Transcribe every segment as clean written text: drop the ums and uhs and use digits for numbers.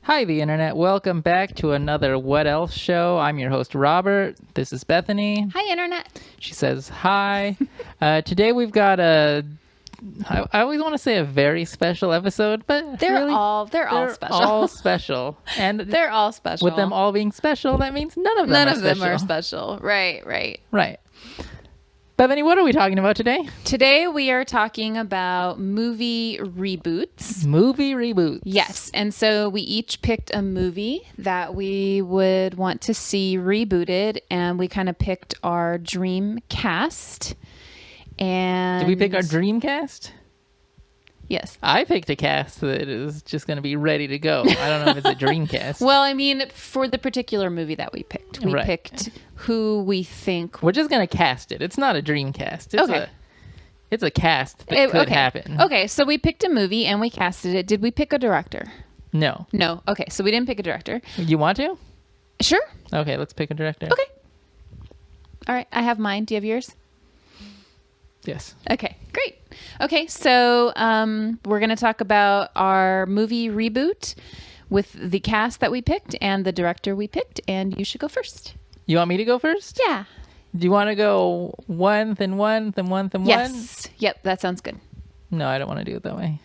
Hi, the internet. Welcome back to another What Else show. I'm your host, Robert. This is Bethany. Hi, internet. She says hi. Today we've got I always want to say a very special episode, but They're all special. All special. And they're all special. with them all being special, that means none of them are special. Right. Right. Bethany, what are we talking about today? Today we are talking about movie reboots. Movie reboots. Yes. And so we each picked a movie that we would want to see rebooted, and we kind of picked our dream cast. And Did we pick our dream cast? Yes. I picked a cast that is just going to be ready to go. I don't know if it's a dream cast. Well, I mean, for the particular movie that we picked, we picked who we think. We're just going to cast it. It's not a dream cast. It's a cast that could happen. Okay, so we picked a movie and we casted it. Did we pick a director? No. Okay, so we didn't pick a director. You want to? Sure. Okay, let's pick a director. Okay. All right, I have mine. Do you have yours? Yes. Okay, great. Okay, so we're going to talk about our movie reboot with the cast that we picked and the director we picked, and you should go first. You want me to go first? Yeah. Do you want to go one, then one, then one, then one? Yes. Yep, that sounds good. No, I don't want to do it that way.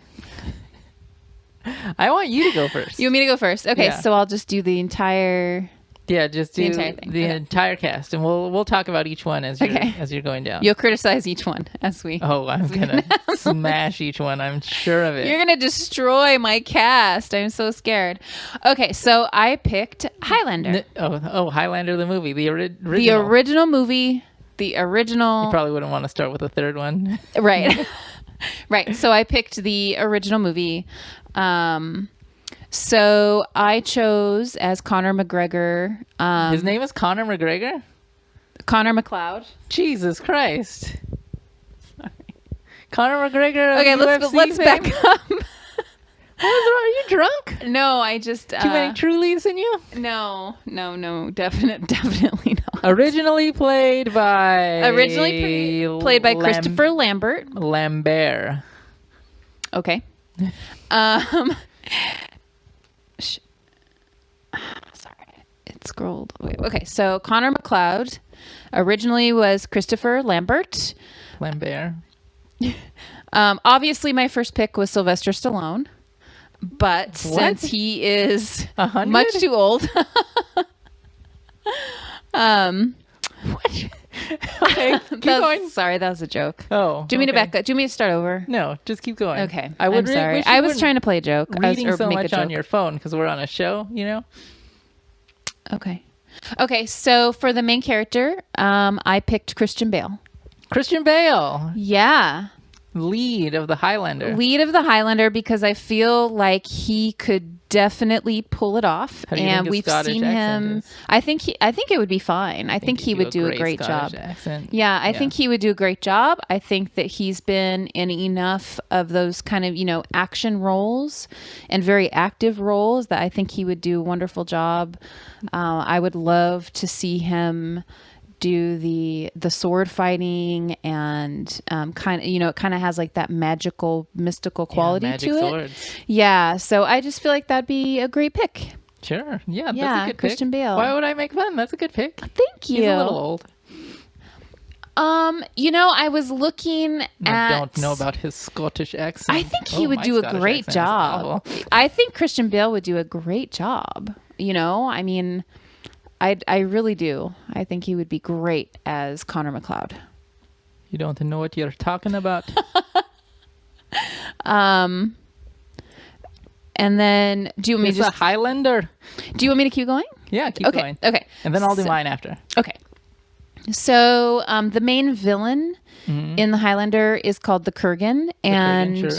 I want you to go first. You want me to go first? Okay, Yeah. so I'll just do the entire... Yeah, just do the entire thing. The entire cast, and we'll talk about each one as you're going down. You'll criticize each one as we... Oh, I'm going to smash each one. I'm sure of it. You're going to destroy my cast. I'm so scared. Okay, so I picked Highlander. Highlander the movie. The original. The original movie. The original... You probably wouldn't want to start with the third one. Right. Right. So I picked the original movie. So I chose as Conor McGregor. His name is Conor McGregor? Connor McLeod. Jesus Christ. Sorry. Conor McGregor. Okay, let's back up. Are you drunk? No, I just... Too many Trulies in you? No, definitely not. Originally played by Christopher Lambert. Lambert. Okay. Sorry, it scrolled away. Okay, so Connor McLeod originally was Christopher Lambert. Obviously, my first pick was Sylvester Stallone, but since he is 100? much too old, What? Okay, keep going. Sorry, that was a joke. Oh, do you want me to back up? Do you want me to start over? No, just keep going. Okay, I'm sorry. I was trying to play a joke. Reading so much on your phone because we're on a show, you know. Okay. So for the main character, I picked Christian Bale. Christian Bale. Yeah. Lead of the Highlander. Because I feel like he could definitely pull it off. How do you think his Scottish accent is? I think it would be fine. I think he would do a great job. Accent. Yeah, I think he would do a great job. I think that he's been in enough of those kind of, action roles and very active roles that I think he would do a wonderful job. I would love to see him do the sword fighting and it kind of has like that mystical quality to it. Swords. Yeah, so I just feel like that'd be a great pick. Sure. Yeah, that's a good Christian pick. Bale. Why would I make fun? That's a good pick. Thank you. He's a little old. I was looking at... I don't know about his Scottish accent. I think he would do a great job. I think Christian Bale would do a great job. I really do. I think he would be great as Connor McLeod. You don't know what you're talking about. And then, do you want me to a Highlander. Do you want me to keep going? Yeah, keep going. Okay. And then I'll do mine after. Okay. So the main villain in the Highlander is called the Kurgan, and sure.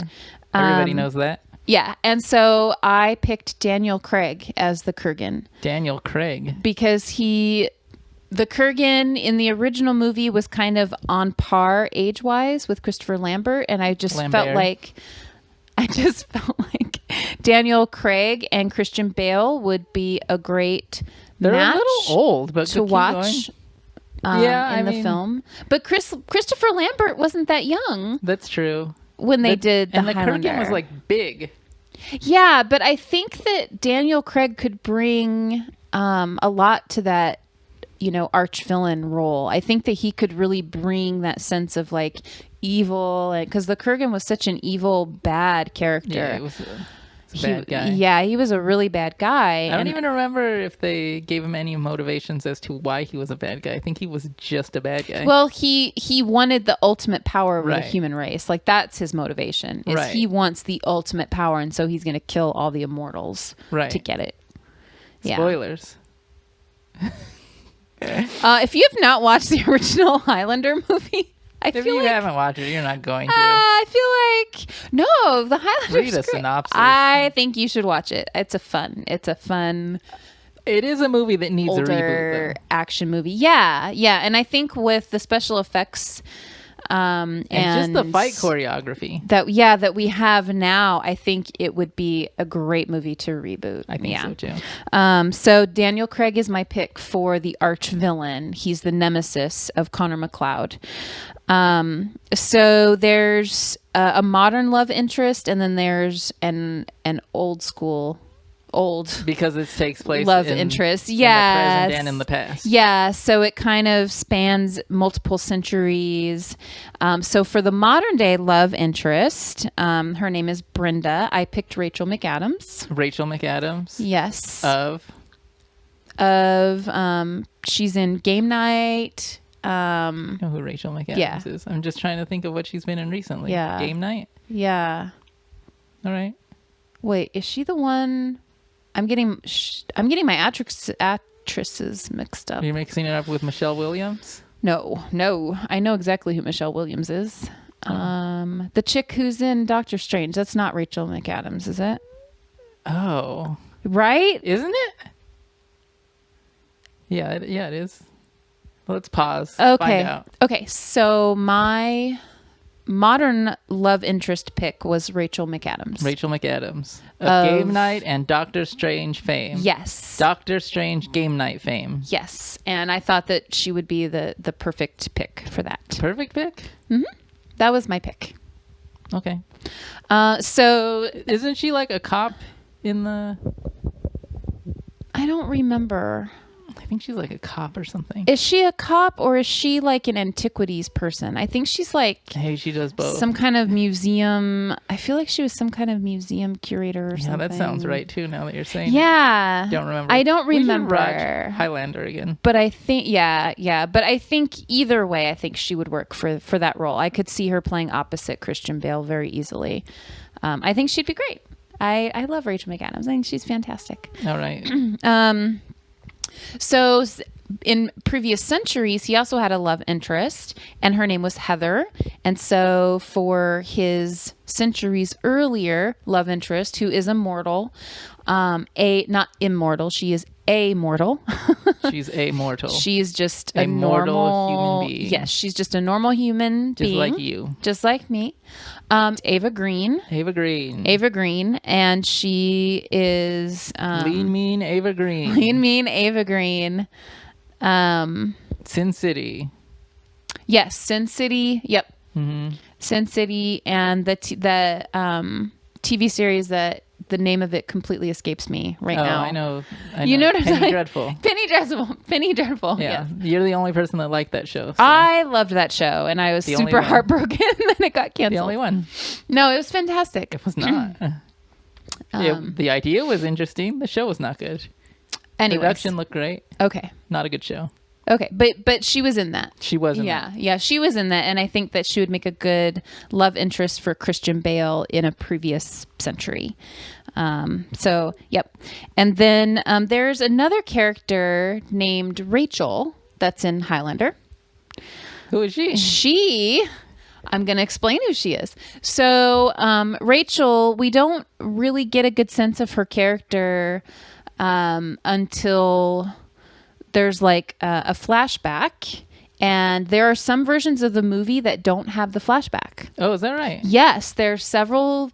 Everybody knows that. Yeah, and so I picked Daniel Craig as the Kurgan. Daniel Craig. Because the Kurgan in the original movie was kind of on par age-wise with Christopher Lambert, and I just felt like Daniel Craig and Christian Bale would be a great match. They're a little old, but to watch in the film. But Christopher Lambert wasn't that young. That's true. When they did the and the Highlander. Kurgan was like big. Yeah, but I think that Daniel Craig could bring a lot to that, arch villain role. I think that he could really bring that sense of like evil, because the Kurgan was such an evil, bad character. Yeah, it was a bad guy. Yeah, he was a really bad guy. I don't even remember if they gave him any motivations as to why he was a bad guy. I think he was just a bad guy. Well, he wanted the ultimate power over the human race. Like, that's his motivation. He wants the ultimate power, and so he's going to kill all the immortals to get it. Yeah. Spoilers. If you have not watched the original Highlander movie, if you haven't watched it, you're not going to. I feel like the Highlander. Read a synopsis. I think you should watch it. It's a fun. It is a movie that needs a reboot, though. Action movie. Yeah, and I think with the special effects and just the fight choreography that we have now, I think it would be a great movie to reboot. I think so too. So Daniel Craig is my pick for the arch villain. He's the nemesis of Connor McLeod. So there's a modern love interest, and then there's an old school because it takes place love interest. In the present and in the past. Yeah, so it kind of spans multiple centuries. So for the modern day love interest, her name is Brenda. I picked Rachel McAdams. Rachel McAdams. Yes. Of she's in Game Night. I know who Rachel McAdams is. I'm just trying to think of what she's been in recently. Yeah. Game Night? Yeah. All right. Wait, is she the one? I'm getting my actresses mixed up. You're mixing it up with Michelle Williams? No. I know exactly who Michelle Williams is. The chick who's in Doctor Strange. That's not Rachel McAdams, is it? Oh. Right? Isn't it? Yeah, it is. Let's pause. Okay. Find out. Okay, so my modern love interest pick was Rachel McAdams. Rachel McAdams of Game Night and Doctor Strange fame. Yes. Doctor Strange Game Night fame. Yes, and I thought that she would be the perfect pick for that. Perfect pick? Mm-hmm. That was my pick. Okay. So isn't she like a cop in the... I don't remember. I think she's like a cop or something. Is she a cop or is she like an antiquities person? I think she's like... Hey, she does both. Some kind of museum... I feel like she was some kind of museum curator or something. Yeah, that sounds right too now that you're saying it. Don't remember. I don't remember. We should watch Highlander again. But I think... Yeah. But I think either way, I think she would work for that role. I could see her playing opposite Christian Bale very easily. I think she'd be great. I love Rachel McAdams. I think she's fantastic. All right. So in previous centuries, he also had a love interest, and her name was Heather. And so for his centuries earlier love interest, who is immortal, not immortal, she is amortal. She's amortal. She's just a normal human being. Yes, she's just a normal human being. Just like you. Just like me. Ava Green. Ava Green. And she is... Lean, mean Ava Green. Lean, mean Ava Green. Sin City. Yes, Sin City. Yep. Mm-hmm. Sin City, and the TV series that the name of it completely escapes me now. I know. You know what I'm saying? Penny Dreadful. Penny Dreadful. Yeah. Yes. You're the only person that liked that show. So. I loved that show, and I was super heartbroken that it got canceled. The only one. No, it was fantastic. It was not. The idea was interesting. The show was not good. Anyways. Production looked great. Okay. Not a good show. Okay, but she was in that. She was in that. Yeah, she was in that, and I think that she would make a good love interest for Christian Bale in a previous century. So, yep. And then there's another character named Rachel that's in Highlander. Who is she? I'm going to explain who she is. So, Rachel, we don't really get a good sense of her character until... There's like a flashback, and there are some versions of the movie that don't have the flashback. Oh, is that right? Yes, there's several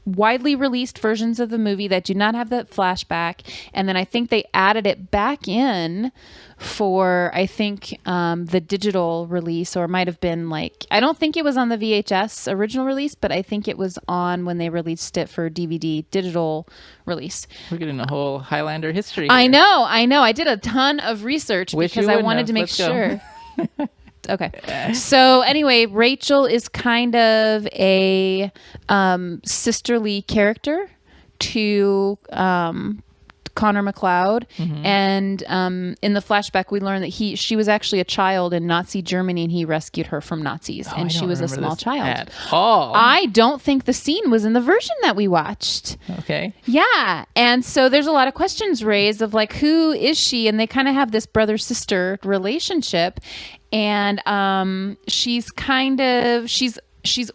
widely released versions of the movie that do not have that flashback. And then I think they added it back in for, I think, the digital release, or it might have been like, I don't think it was on the VHS original release, but I think it was on when they released it for DVD digital release. We're getting a whole Highlander history here. I know. I did a ton of research because I wanted to make sure. Okay. So anyway, Rachel is kind of a sisterly character to Connor McLeod. Mm-hmm. And in the flashback, we learn that she was actually a child in Nazi Germany, and he rescued her from Nazis. And she was a small child. At all. I don't think the scene was in the version that we watched. Okay. Yeah. And so there's a lot of questions raised of like, who is she? And they kind of have this brother-sister relationship. And she's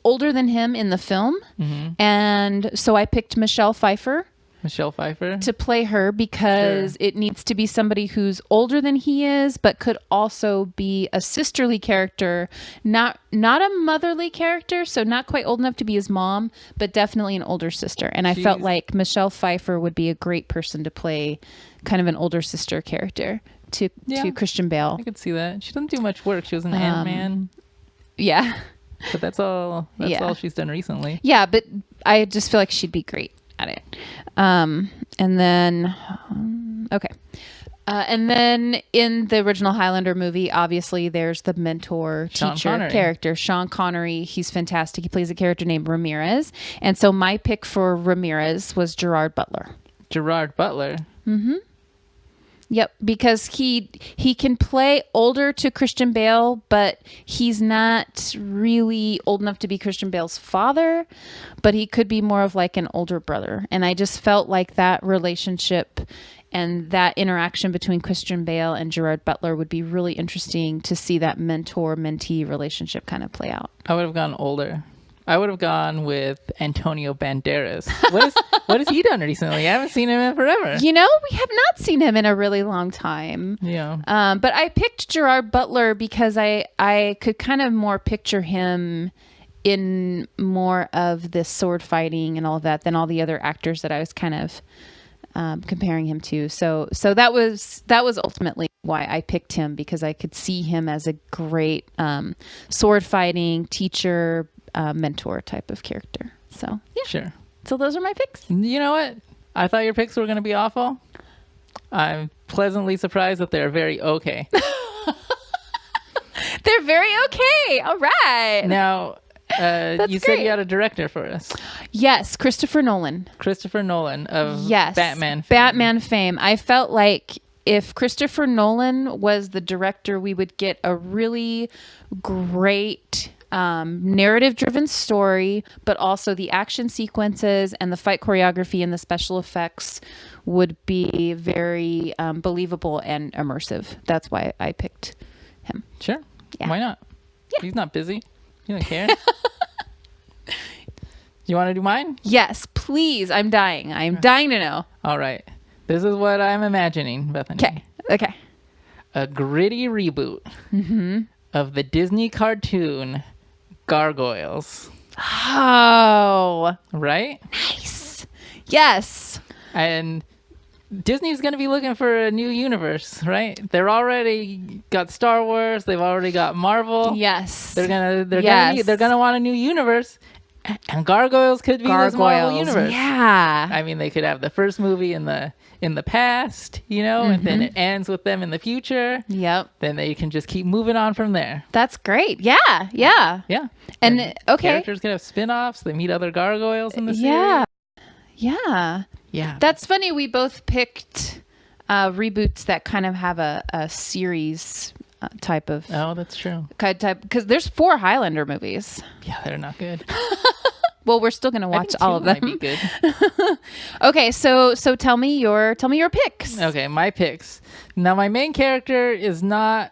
older than him in the film. Mm-hmm. And so I picked Michelle Pfeiffer to play her because it needs to be somebody who's older than he is, but could also be a sisterly character, not a motherly character, so not quite old enough to be his mom, but definitely an older sister. And I felt like Michelle Pfeiffer would be a great person to play kind of an older sister character to Christian Bale. I could see that. She doesn't do much work. She was an Ant-Man. Yeah. But that's all she's done recently. Yeah, but I just feel like she'd be great at it. And then in the original Highlander movie, obviously there's the mentor teacher character, Sean Connery. He's fantastic. He plays a character named Ramirez. And so my pick for Ramirez was Gerard Butler. Gerard Butler? Mm-hmm. Yep, because he can play older to Christian Bale, but he's not really old enough to be Christian Bale's father, but he could be more of like an older brother. And I just felt like that relationship and that interaction between Christian Bale and Gerard Butler would be really interesting to see that mentor-mentee relationship kind of play out. I would have gone older. I would have gone with Antonio Banderas. What has he done recently? I haven't seen him in forever. You know, we have not seen him in a really long time. Yeah. But I picked Gerard Butler because I could kind of more picture him in more of the sword fighting and all of that than all the other actors that I was kind of comparing him to. So that was ultimately why I picked him, because I could see him as a great sword fighting teacher, mentor type of character. So yeah. Sure. So those are my picks. You know what? I thought your picks were going to be awful. I'm pleasantly surprised that they're very okay. They're very okay. All right. Now, you said you had a director for us. Yes, Christopher Nolan. Christopher Nolan of Batman fame. Batman fame. I felt like if Christopher Nolan was the director, we would get a really great narrative-driven story, but also the action sequences and the fight choreography and the special effects would be very believable and immersive. That's why I picked him. Sure. Yeah. Why not? Yeah. He's not busy. You don't care. You want to do mine? Yes, please. I'm dying. I'm dying to know. All right. This is what I'm imagining, Bethany. Okay. A gritty reboot of the Disney cartoon Gargoyles. Oh. Right? Nice. Yes. And Disney's going to be looking for a new universe, right? They're already got Star Wars. They've already got Marvel. Yes. They're gonna want a new universe. And Gargoyles could be this Marvel universe. Yeah. I mean, they could have the first movie in the past, you know, and then it ends with them in the future. Yep. Then they can just keep moving on from there. That's great. Yeah. And okay. Characters can have spin-offs. They meet other gargoyles in the series. Yeah. That's funny. We both picked reboots that kind of have a series type of. Oh, that's true. Because there's 4 Highlander movies. Yeah, they're not good. Well, we're still going to watch all of them. Might be good. Okay, so tell me your picks. Okay, my picks. Now, my main character is not.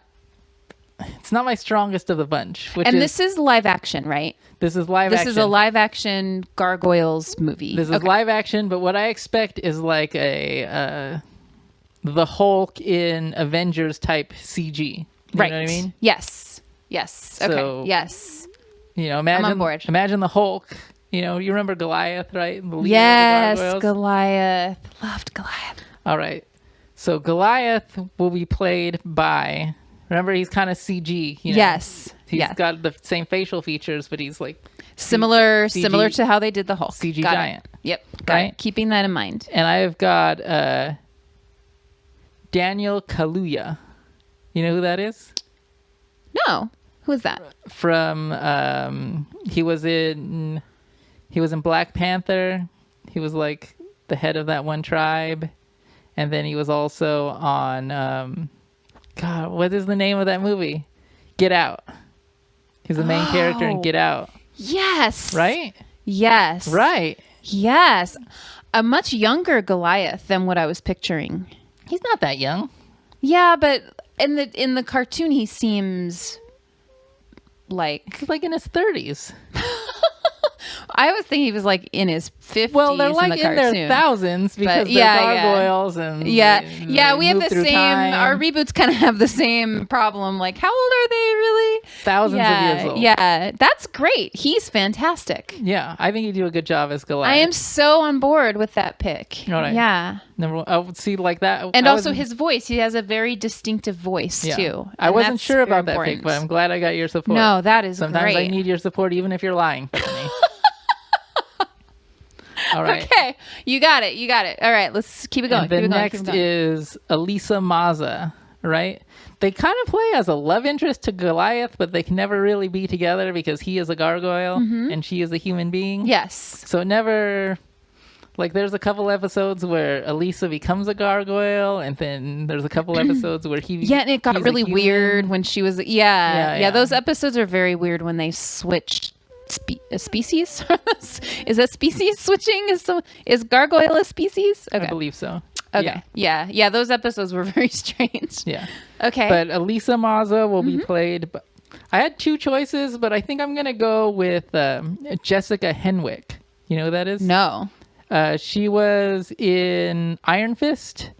It's not my strongest of the bunch. This is live action, right? This is live action. This is a live action Gargoyles movie. This is live action, but what I expect is like the Hulk in Avengers type CG. You know what I mean? Yes. Okay. So, yes. You know, I'm on board. Imagine the Hulk You know, you remember Goliath, right? Yes, Goliath. Loved Goliath. All right. So Goliath will be played by, remember, he's kind of CG. You know? Yes. He's got the same facial features, but he's like similar to how they did the Hulk. CG giant. Yep. Got it. Keeping that in mind. And I've got Daniel Kaluuya. You know who that is? No. Who is that? From he was in Black Panther. He was like the head of that one tribe. And then he was also on God, what is the name of that movie? Get Out. He's the main character in Get Out. Yes. Right? Yes. Right. Yes. A much younger Goliath than what I was picturing. He's not that young. Yeah, but in the cartoon he seems like in his 30s. I was thinking he was like in his 50s. Well, they're like in their thousands because they're gargoyles and we have the same time. Our reboots kind of have the same problem. Like, how old are they really? Thousands of years old. Yeah, that's great. He's fantastic. Yeah, I think you do a good job as Goliath. I am so on board with that pick. All right. Yeah. I would see like that. And also his voice. He has a very distinctive voice too. I wasn't sure about that pick, but I'm glad I got your support. No, that is Sometimes great. I need your support even if you're lying, Bethany. All right. Okay. You got it. All right. Let's keep it going. And the next is Elisa Maza, right? They kind of play as a love interest to Goliath, but they can never really be together because he is a gargoyle and she is a human being. Yes. So it never... Like, there's a couple episodes where Elisa becomes a gargoyle, and then there's a couple episodes where he... Yeah, and it got really weird when she was... Yeah, those episodes are very weird when they switch species. Is that species switching? Is gargoyle a species? Okay. I believe so. Okay. Yeah. Those episodes were very strange. Yeah. Okay. But Elisa Maza will be played... I had two choices, but I think I'm going to go with Jessica Henwick. You know who that is? No. She was in Iron Fist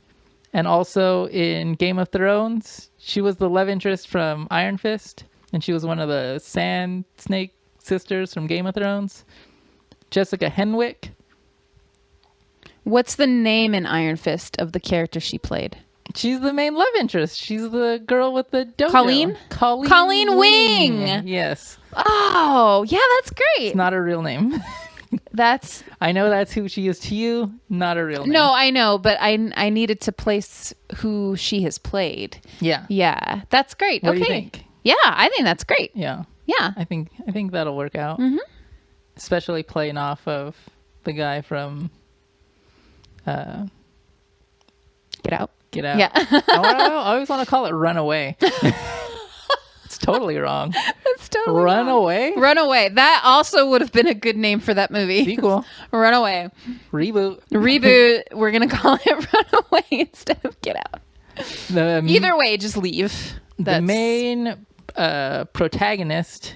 and also in Game of Thrones. She was the love interest from Iron Fist, and she was one of the Sand Snake sisters from Game of Thrones. Jessica Henwick. What's the name in Iron Fist of the character she played? She's the main love interest. She's the girl with the dojo. Colleen Wing. Yes. Oh, yeah, that's great. It's not her real name. I know that's who she is to you, not a real name. No, I know, but I needed to place who she has played. Yeah, that's great. What do you think? Yeah, I think that's great. Yeah, I think that'll work out. Especially playing off of the guy from Get Out. Yeah, I always want to call it Runaway. It's totally wrong. It's totally Runaway? Wrong. Runaway. That also would have been a good name for that movie. Sequel. Runaway. Reboot. We're going to call it Runaway instead of Get Out. Either way, just leave. The main antagonist.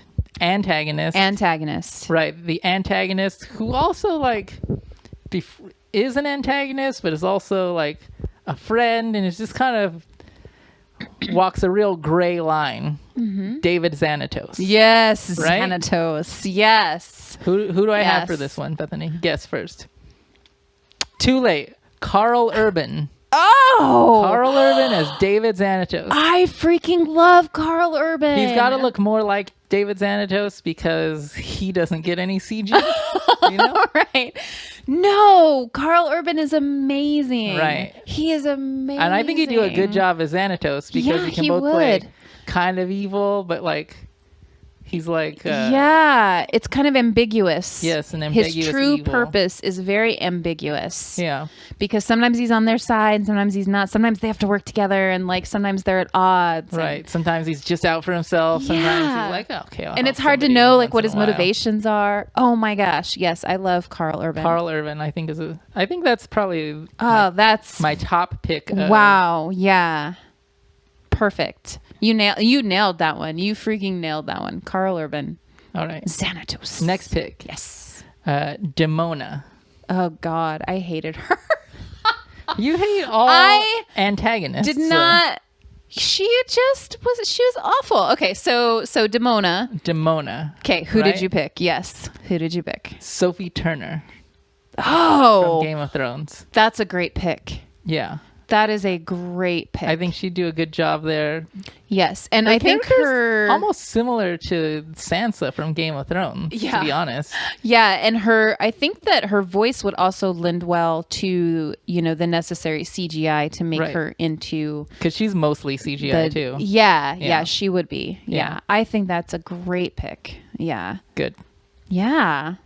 Right. The antagonist who also is an antagonist, but is also like a friend and is just kind of walks a real gray line. David Xanatos. Yes, right? Xanatos. Yes. Who do I have for this one, Bethany? Guess first. Too late. Carl Urban. Oh! Carl Urban as David Xanatos. I freaking love Carl Urban. He's got to look more like David Xanatos because he doesn't get any CG. You know? Right. No, Carl Urban is amazing. Right. He is amazing. And I think he'd do a good job as Xanatos because he can both play kind of evil, but he's it's kind of ambiguous. Yes, an ambiguous His true evil. purpose is very ambiguous. Yeah. Because sometimes he's on their side, sometimes he's not. Sometimes they have to work together, and sometimes they're at odds. Right. Sometimes he's just out for himself. Sometimes he's like, okay. And it's hard to know what his motivations are. Oh my gosh. Yes, I love Carl Urban. Carl Urban, I think that's probably that's my top pick. Wow. Yeah. Perfect. You nailed that one. You freaking nailed that one. Carl Urban. All right. Xanatos. Next pick. Yes. Demona. Oh God, I hated her. You hate all antagonists. Did not She was awful. Okay, so Demona. Okay, who did you pick? Yes. Who did you pick? Sophie Turner. Oh. From Game of Thrones. That's a great pick. Yeah. That is a great pick. I think she'd do a good job there. Yes, and I think her almost similar to Sansa from Game of Thrones, to be honest. Yeah, and I think that her voice would also lend well to, the necessary CGI to make her into... Because she's mostly CGI too. Yeah, she would be. Yeah, I think that's a great pick. Yeah. Good. Yeah.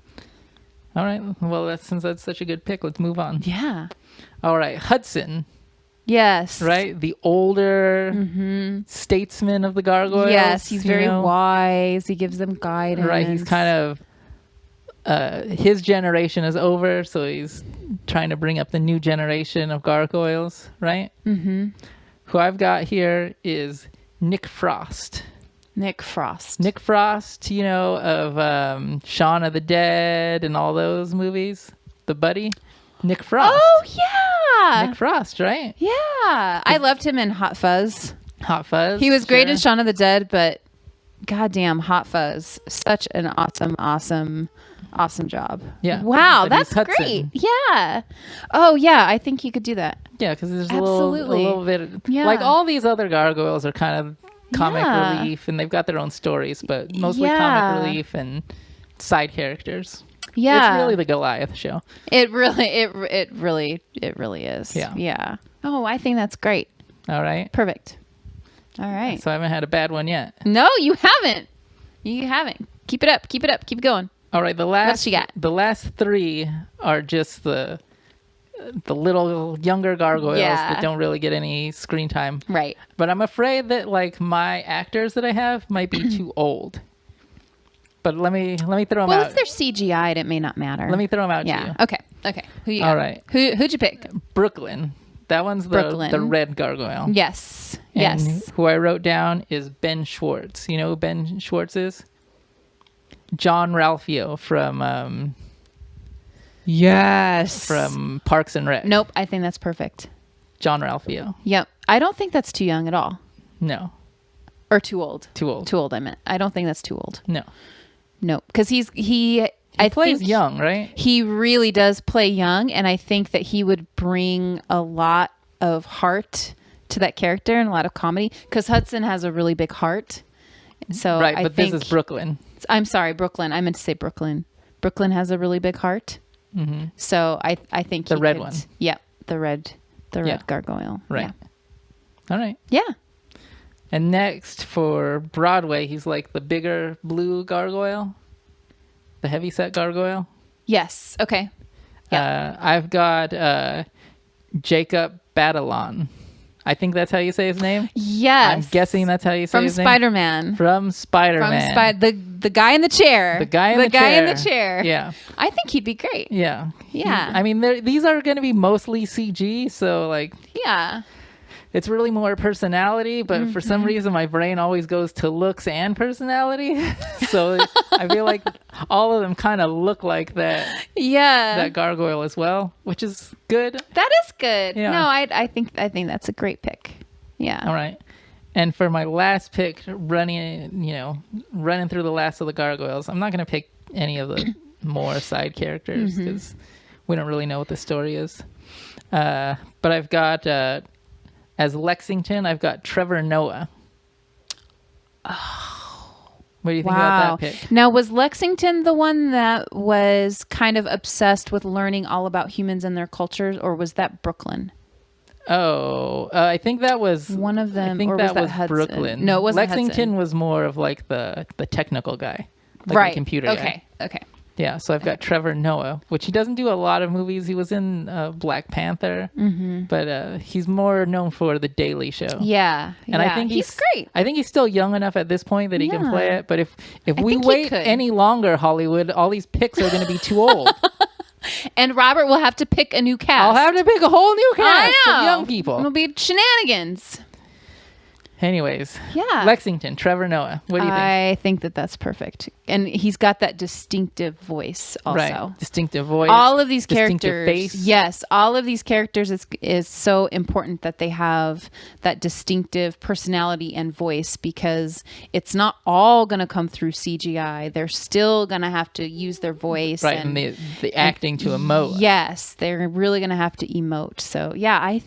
All right, well, since that's such a good pick, let's move on. Yeah. All right, Hudson. Yes. Right? The older statesman of the gargoyles. Yes, he's very wise. He gives them guidance. Right, he's kind of... his generation is over, so he's trying to bring up the new generation of gargoyles, right? Mm-hmm. Who I've got here is Nick Frost. Nick Frost, of Shaun of the Dead and all those movies. The buddy. Nick Frost. Oh, yeah. Nick Frost, right? Yeah. I loved him in Hot Fuzz. Hot Fuzz. He was great in Shaun of the Dead, but goddamn, Hot Fuzz. Such an awesome job. Yeah. Wow, that's great. Yeah. Oh, yeah. I think you could do that. Yeah, because there's a little bit... Like all these other gargoyles are kind of comic relief, and they've got their own stories, but mostly comic relief and side characters. Yeah, it's really the Goliath show. It really is. Yeah. Oh, I think that's great. All right. Perfect. All right. So I haven't had a bad one yet. No, you haven't. Keep it up. Keep going. All right. What you got? The last three are just the little younger gargoyles that don't really get any screen time. Right. But I'm afraid that my actors that I have might be too old. But let me throw them out. Well, if they're CGI'd, it may not matter. Let me throw them out to you. Okay. Who you got? All right. Who'd you pick? Brooklyn. That one's the red gargoyle. Yes. And who I wrote down is Ben Schwartz. You know who Ben Schwartz is? John Ralphio from... Yes. From Parks and Rec. Nope. I think that's perfect. John Ralphio. Yep. I don't think that's too young at all. No. Or too old. Too old. Too old, I meant. I don't think that's too old. No. No. Because he plays young, right? He really does play young, and I think that he would bring a lot of heart to that character and a lot of comedy. Because Hudson has a really big heart. So right, but this is Brooklyn. I'm sorry, Brooklyn. I meant to say Brooklyn. Brooklyn has a really big heart. Mm-hmm. So I think the red one. Yep, the red gargoyle. Right. Yeah. All right. Yeah. And next for Broadway, he's like the bigger blue gargoyle, the heavyset gargoyle. Yes. Okay. Yeah. I've got Jacob Batalon. I think that's how you say his name. Yes. I'm guessing that's how you say his name. From Spider-Man. The guy in the chair. The guy in the chair. Yeah. I think he'd be great. Yeah. Yeah. I mean, these are going to be mostly CG, so yeah. It's really more personality, but for some reason my brain always goes to looks and personality. So I feel like all of them kind of look like that. Yeah. That gargoyle as well, which is good. That is good. Yeah. No, I think that's a great pick. Yeah. All right. And for my last pick, running through the last of the gargoyles, I'm not going to pick any of the more side characters because we don't really know what the story is. But I've got... as Lexington, I've got Trevor Noah. Oh. What do you think about that pick? Now, was Lexington the one that was kind of obsessed with learning all about humans and their cultures, or was that Brooklyn? Oh, I think that was... one of them, I think or that was was Brooklyn. No, it wasn't Lexington Hudson. Was more of like the technical guy. Like the computer guy. Okay. Yeah, so I've got Trevor Noah, which he doesn't do a lot of movies. He was in Black Panther, but he's more known for The Daily Show. Yeah, and I think he's great. I think he's still young enough at this point that he can play it. But if we wait any longer, Hollywood, all these picks are going to be too old. And Robert will have to pick a new cast. I'll have to pick a whole new cast of young people. It'll be shenanigans. Anyways, yeah. Lexington, Trevor Noah. What do you think? I think that that's perfect. And he's got that distinctive voice also. Right. Distinctive voice. All of these characters. Distinctive face. Yes. All of these characters is so important that they have that distinctive personality and voice, because it's not all going to come through CGI. They're still going to have to use their voice. Right. And the acting to emote. Yes. They're really going to have to emote. So yeah, I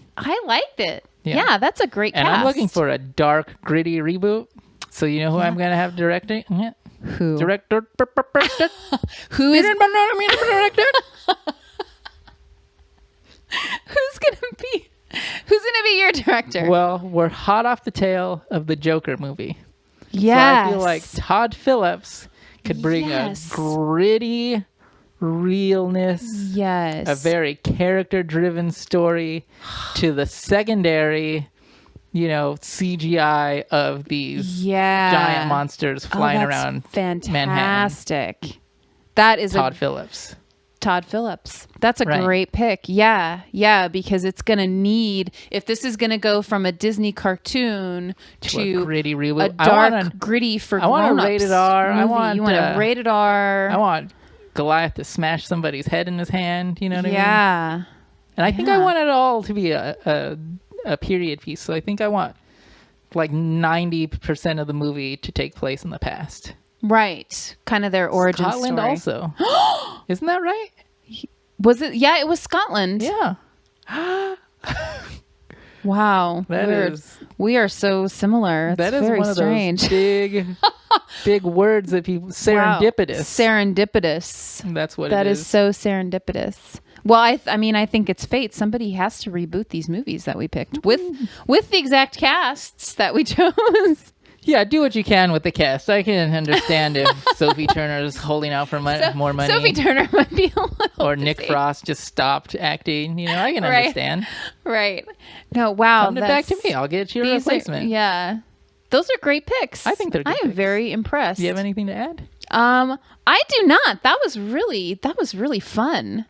liked it. Yeah, that's a great cast. And I'm looking for a dark, gritty reboot. So you know who I'm going to have directing? Yeah. Who? Director. Who is? Director. Who's gonna be your director? Well, we're hot off the tail of the Joker movie. Yeah. So I feel like Todd Phillips could bring a gritty realness, a very character-driven story to the secondary, CGI of these giant monsters flying around fantastic. Manhattan. That is Todd Phillips. That's a great pick. Yeah, because it's going to need, if this is going to go from a Disney cartoon to a gritty reboot, a dark, gritty for grown-ups. I want a rated R. You want a rated R. I want Goliath to smash somebody's head in his hand. You know what I mean? Yeah. And I think I want it all to be a period piece. So I think I want like 90% of the movie to take place in the past. Right. Kind of their origin Scotland story. Also. Isn't that right? Was it? Yeah, it was Scotland. Yeah. Wow. We are so similar. That is very strange. Those big words that people, serendipitous. Wow. Serendipitous. That's what that it is. That is so serendipitous. Well, I mean, I think it's fate. Somebody has to reboot these movies that we picked with the exact casts that we chose. Yeah, do what you can with the cast. I can understand if Sophie Turner is holding out for more money. Sophie Turner might be a little or Nick Frost just stopped acting. I can understand. Right. No, wow. Send it back to me. I'll get you a replacement. Those are great picks. I think they're good I am very impressed. Do you have anything to add? I do not. That was really fun.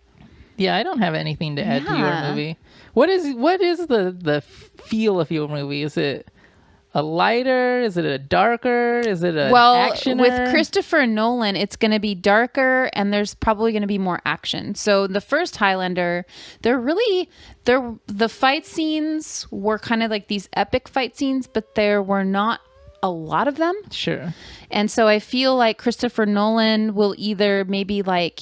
Yeah, I don't have anything to add to your movie. What is the feel of your movie? Is it a lighter? Is it a darker? Is it a actioner? With Christopher Nolan, it's going to be darker, and there's probably going to be more action. So the first Highlander, the fight scenes were kind of like these epic fight scenes, but there were not a lot of them. Sure. And so I feel like Christopher Nolan will either maybe like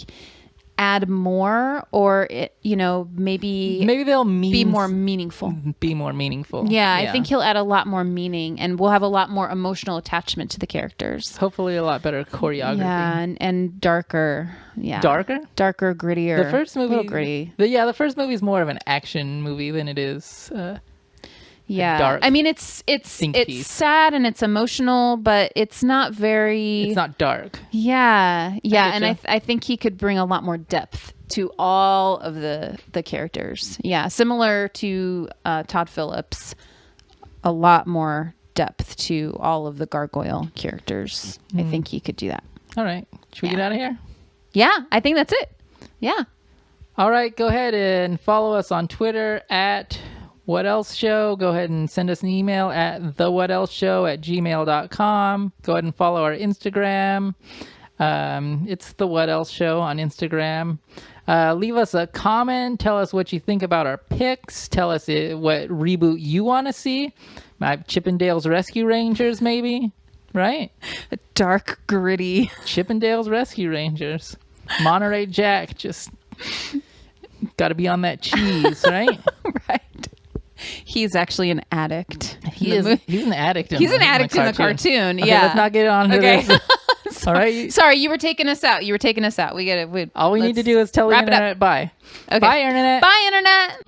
add more, or maybe they'll be more meaningful. Yeah, I think he'll add a lot more meaning, and we'll have a lot more emotional attachment to the characters. Hopefully a lot better choreography. Yeah, and darker. Yeah. Darker, grittier. The first movie, a little gritty. The first movie is more of an action movie than it is dark. I mean, it's sad and it's emotional, but it's not dark. Yeah. And I think he could bring a lot more depth to all of the characters. Yeah, similar to Todd Phillips, a lot more depth to all of the gargoyle characters. I think he could do that. All right. Should we get out of here? Yeah, I think that's it. Yeah. All right. Go ahead and follow us on Twitter at What Else Show. Go ahead and send us an email at thewhatelseshow@gmail.com. Go ahead and follow our Instagram. It's The What Else Show on Instagram. Leave us a comment. Tell us what you think about our picks. Tell us what reboot you want to see. Chippendale's Rescue Rangers, maybe. Right? Dark, gritty. Chippendale's Rescue Rangers. Monterey Jack. Just got to be on that cheese, right? Right. He's actually an addict. He's an addict. He's an addict in the cartoon. Okay, yeah. Let's not get on to this. All right. Sorry, you were taking us out. We get it. All we need to do is tell the internet bye. Okay. Bye, internet. Bye, internet.